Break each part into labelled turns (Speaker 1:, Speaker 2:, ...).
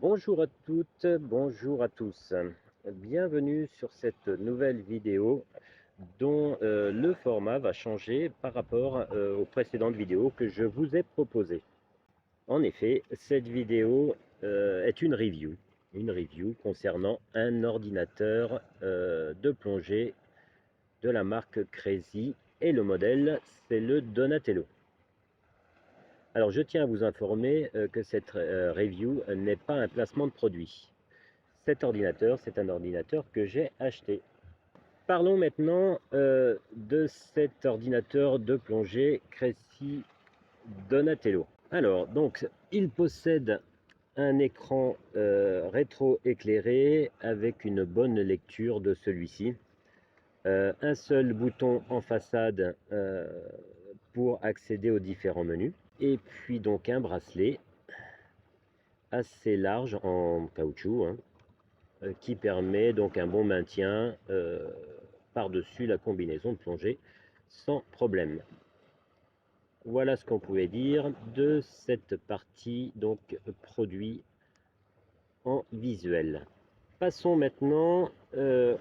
Speaker 1: Bonjour à toutes, bonjour à tous. Bienvenue sur cette nouvelle vidéo dont le format va changer par rapport aux précédentes vidéos que je vous ai proposées. En effet, cette vidéo est une review concernant un ordinateur de plongée de la marque Crazy et le modèle c'est le Donatello. Alors je tiens à vous informer que cette review n'est pas un placement de produit. Cet ordinateur, c'est un ordinateur que j'ai acheté. Parlons maintenant de cet ordinateur de plongée Crazy Donatello. Alors, donc, il possède un écran rétro-éclairé avec une bonne lecture de celui-ci. Un seul bouton en façade pour accéder aux différents menus. Et puis donc un bracelet assez large en caoutchouc, hein, qui permet donc un bon maintien par-dessus la combinaison de plongée sans problème. Voilà ce qu'on pouvait dire de cette partie donc produit en visuel. Passons maintenant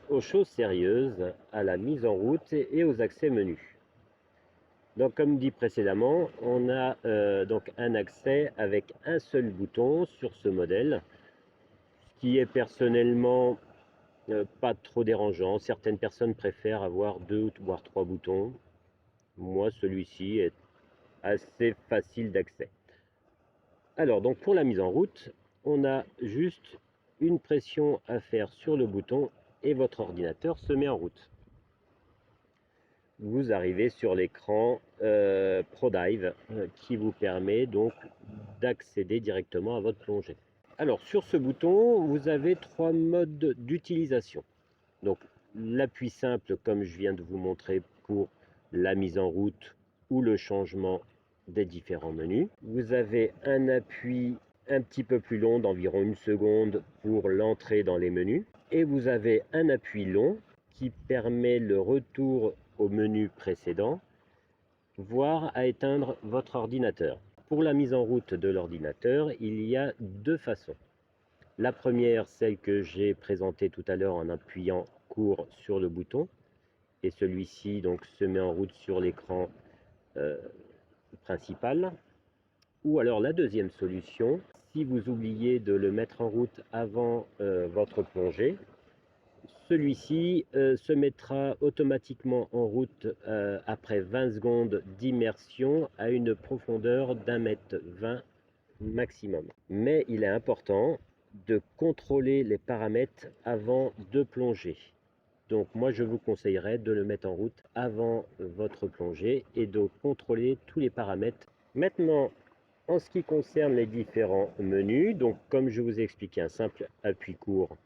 Speaker 1: aux choses sérieuses, à la mise en route et aux accès menus. Donc comme dit précédemment, on a donc un accès avec un seul bouton sur ce modèle, ce qui est personnellement pas trop dérangeant. Certaines personnes préfèrent avoir 2 voire 3 boutons. Moi, celui-ci est assez facile d'accès. Alors, donc pour la mise en route, on a juste une pression à faire sur le bouton et votre ordinateur se met en route. Vous arrivez sur l'écran ProDive qui vous permet donc d'accéder directement à votre plongée. Alors, sur ce bouton, vous avez 3 modes d'utilisation. Donc l'appui simple, comme je viens de vous montrer, pour la mise en route ou le changement des différents menus. Vous avez un appui un petit peu plus long d'environ 1 seconde pour l'entrée dans les menus. Et vous avez un appui long qui permet le retour au menu précédent, voire à éteindre votre ordinateur. Pour la mise en route de l'ordinateur, il y a 2 façons. La première, celle que j'ai présentée tout à l'heure en appuyant court sur le bouton, et celui-ci donc se met en route sur l'écran principal. Ou alors la deuxième solution, si vous oubliez de le mettre en route avant votre plongée, celui-ci se mettra automatiquement en route après 20 secondes d'immersion à une profondeur d'1,20 m maximum. Mais il est important de contrôler les paramètres avant de plonger. Donc moi je vous conseillerais de le mettre en route avant votre plongée et de contrôler tous les paramètres. Maintenant, en ce qui concerne les différents menus, donc comme je vous ai expliqué, un simple appui court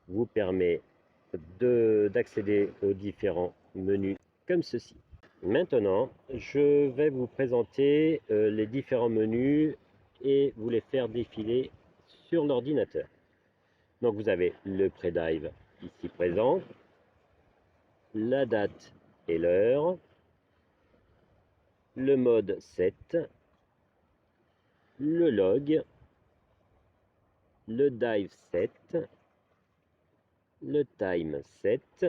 Speaker 1: vous permet d'accéder aux différents menus comme ceci. Maintenant, je vais vous présenter les différents menus et vous les faire défiler sur l'ordinateur. Donc vous avez le pré-dive ici présent, la date et l'heure, le mode 7, le log, le dive 7, le time 7,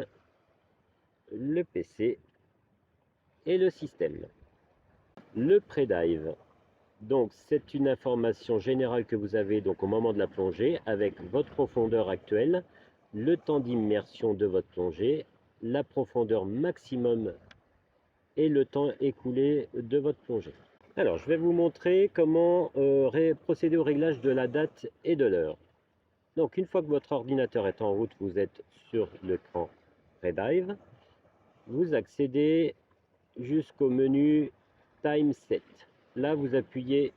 Speaker 1: le PC et le système. Le pré-dive, donc c'est une information générale que vous avez donc au moment de la plongée avec votre profondeur actuelle, le temps d'immersion de votre plongée, la profondeur maximum et le temps écoulé de votre plongée. Alors je vais vous montrer comment procéder au réglage de la date et de l'heure. Donc une fois que votre ordinateur est en route, vous êtes sur l'écran pré-dive, vous accédez jusqu'au menu Time Set. Là, vous appuyez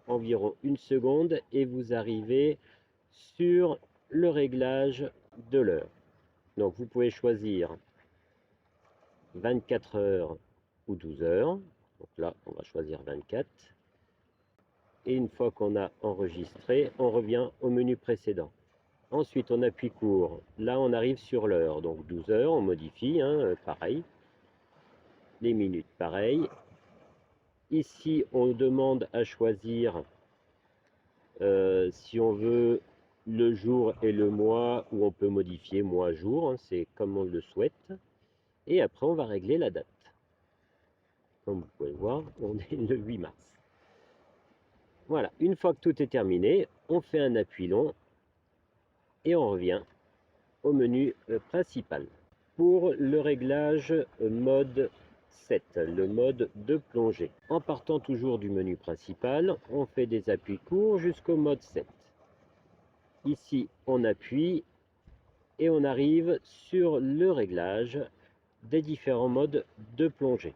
Speaker 1: environ 1 seconde et vous arrivez sur le réglage de l'heure. Donc, vous pouvez choisir 24 heures ou 12 heures. Donc là, on va choisir 24. Et une fois qu'on a enregistré, on revient au menu précédent. Ensuite, on appuie court. Là, on arrive sur l'heure. Donc 12 heures, on modifie, hein, pareil. Les minutes, pareil. Ici, on demande à choisir Si on veut le jour et le mois, ou on peut modifier mois-jour, hein, c'est comme on le souhaite. Et après, on va régler la date. Comme vous pouvez le voir, on est le 8 mars. Voilà, une fois que tout est terminé, on fait un appui long et on revient au menu principal. Pour le réglage mode 7, le mode de plongée. En partant toujours du menu principal, on fait des appuis courts jusqu'au mode 7. Ici, on appuie et on arrive sur le réglage des différents modes de plongée.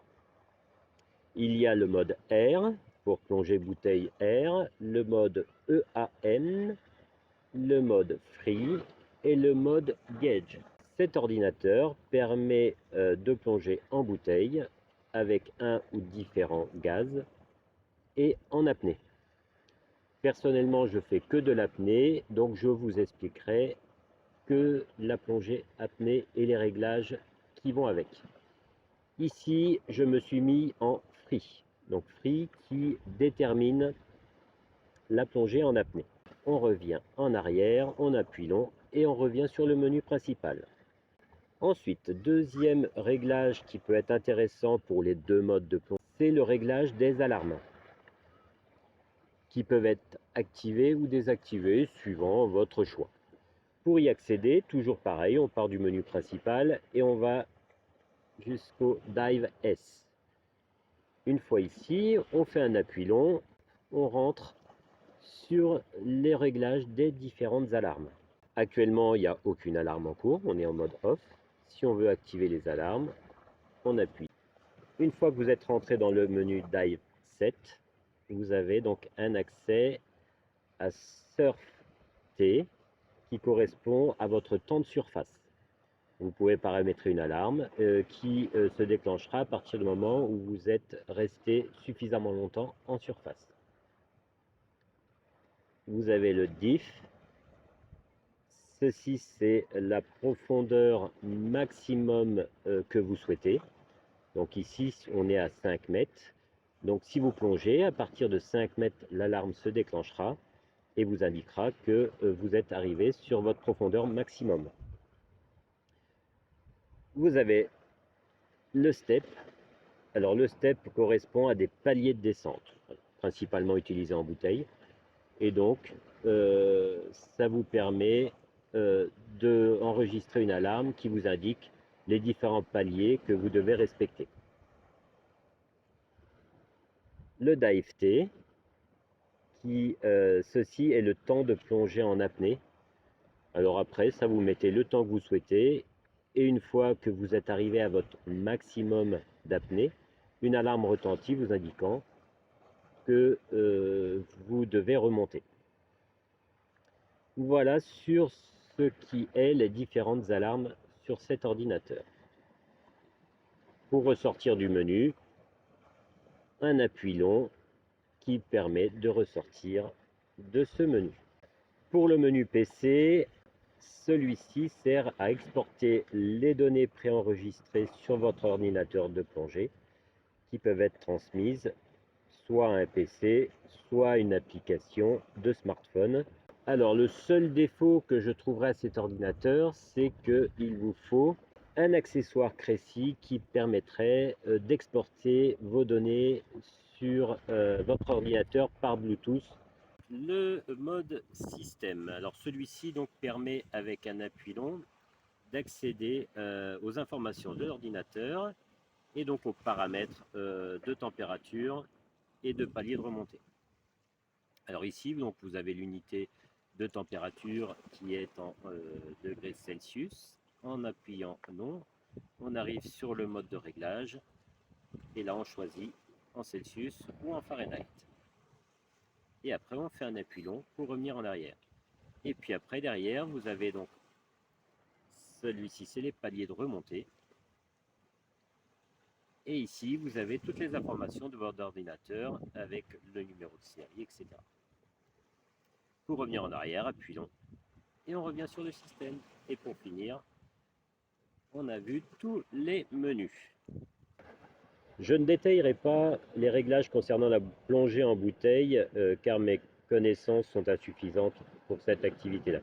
Speaker 1: Il y a le mode R pour plonger bouteille R, le mode EAN, le mode Free et le mode Gauge. Cet ordinateur permet de plonger en bouteille avec un ou différents gaz et en apnée. Personnellement, je fais que de l'apnée, donc je vous expliquerai que la plongée apnée et les réglages qui vont avec. Ici, je me suis mis en Free, donc Free qui détermine la plongée en apnée. On revient en arrière, on appuie long et on revient sur le menu principal. Ensuite, deuxième réglage qui peut être intéressant pour les deux modes de plongée, c'est le réglage des alarmes qui peuvent être activées ou désactivées suivant votre choix. Pour y accéder, toujours pareil, on part du menu principal et on va jusqu'au Dive S. Une fois ici, on fait un appui long, on rentre sur les réglages des différentes alarmes. Actuellement, il n'y a aucune alarme en cours, on est en mode off. Si on veut activer les alarmes, on appuie. Une fois que vous êtes rentré dans le menu Dive 7, vous avez donc un accès à Surf T qui correspond à votre temps de surface. Vous pouvez paramétrer une alarme qui se déclenchera à partir du moment où vous êtes resté suffisamment longtemps en surface. Vous avez le diff. Ceci, c'est la profondeur maximum que vous souhaitez. Donc ici, on est à 5 mètres. Donc si vous plongez, à partir de 5 mètres, l'alarme se déclenchera et vous indiquera que vous êtes arrivé sur votre profondeur maximum. Vous avez le step. Alors le step correspond à des paliers de descente, principalement utilisés en bouteille. Et donc, ça vous permet d'enregistrer une alarme qui vous indique les différents paliers que vous devez respecter. Le dive T, ceci est le temps de plongée en apnée. Alors après, ça vous mettez le temps que vous souhaitez et une fois que vous êtes arrivé à votre maximum d'apnée, une alarme retentit vous indiquant que vous devez remonter. Voilà sur ce qui est les différentes alarmes sur cet ordinateur. Pour ressortir du menu, un appui long qui permet de ressortir de ce menu. Pour le menu PC, celui-ci sert à exporter les données préenregistrées sur votre ordinateur de plongée qui peuvent être transmises soit à un PC, soit à une application de smartphone. Alors le seul défaut que je trouverai à cet ordinateur, c'est qu'il vous faut un accessoire Cressy qui permettrait d'exporter vos données sur votre ordinateur par Bluetooth. Le mode système, alors celui-ci donc permet avec un appui long d'accéder aux informations de l'ordinateur et donc aux paramètres de température et de palier de remontée. Alors ici donc vous avez l'unité de température qui est en degrés Celsius. En appuyant non, on arrive sur le mode de réglage et là on choisit en Celsius ou en Fahrenheit. Et après on fait un appui long pour revenir en arrière. Et puis après derrière vous avez donc celui-ci, c'est les paliers de remontée. Et ici vous avez toutes les informations de votre ordinateur avec le numéro de série, etc. Pour revenir en arrière, appuyons et on revient sur le système. Et pour finir, on a vu tous les menus. Je ne détaillerai pas les réglages concernant la plongée en bouteille car mes connaissances sont insuffisantes pour cette activité-là.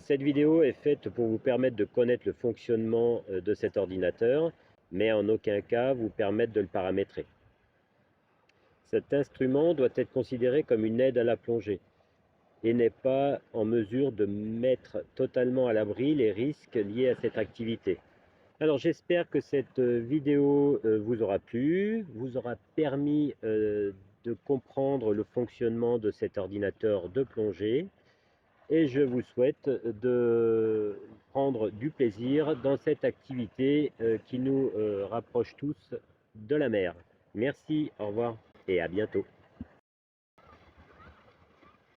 Speaker 1: Cette vidéo est faite pour vous permettre de connaître le fonctionnement de cet ordinateur, mais en aucun cas vous permettre de le paramétrer. Cet instrument doit être considéré comme une aide à la plongée et n'est pas en mesure de mettre totalement à l'abri les risques liés à cette activité. Alors j'espère que cette vidéo vous aura plu, vous aura permis de comprendre le fonctionnement de cet ordinateur de plongée et je vous souhaite de prendre du plaisir dans cette activité qui nous rapproche tous de la mer. Merci, au revoir et à bientôt.